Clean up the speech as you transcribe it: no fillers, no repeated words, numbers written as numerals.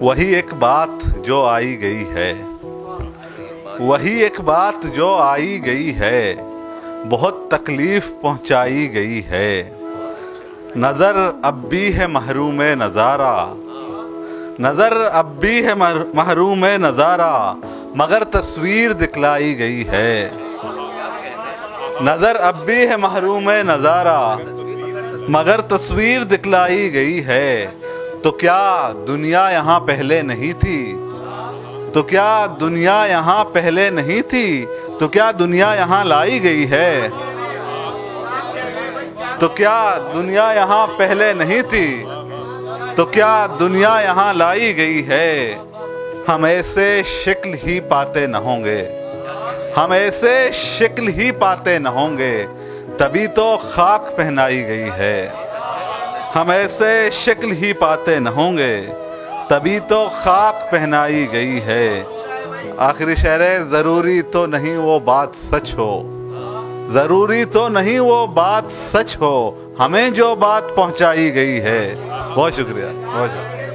वही एक बात जो आई गई है, वही एक बात जो आई गई है, बहुत तकलीफ पहुंचाई गई है। नज़र अब भी है महरूम नज़ारा, नज़र अब भी है महरूम नज़ारा, मगर तस्वीर दिखलाई गई है। नज़र अब भी है महरूम नज़ारा, मगर तस्वीर दिखलाई गई है। तो क्या दुनिया यहाँ पहले नहीं थी? तो क्या दुनिया यहाँ पहले नहीं थी? तो क्या दुनिया यहाँ लाई गई है? तो क्या दुनिया यहाँ पहले नहीं थी? तो क्या दुनिया यहाँ लाई गई है? हम ऐसे शक्ल ही पाते न होंगे, हम ऐसे शक्ल ही पाते न होंगे, तभी तो खाक पहनाई गई है। हम ऐसे शक्ल ही पाते न होंगे, तभी तो खाक पहनाई गई है। आखिरी शेर है, ज़रूरी तो नहीं वो बात सच हो, ज़रूरी तो नहीं वो बात सच हो, हमें जो बात पहुंचाई गई है। बहुत शुक्रिया, बहुत शुक्रिया।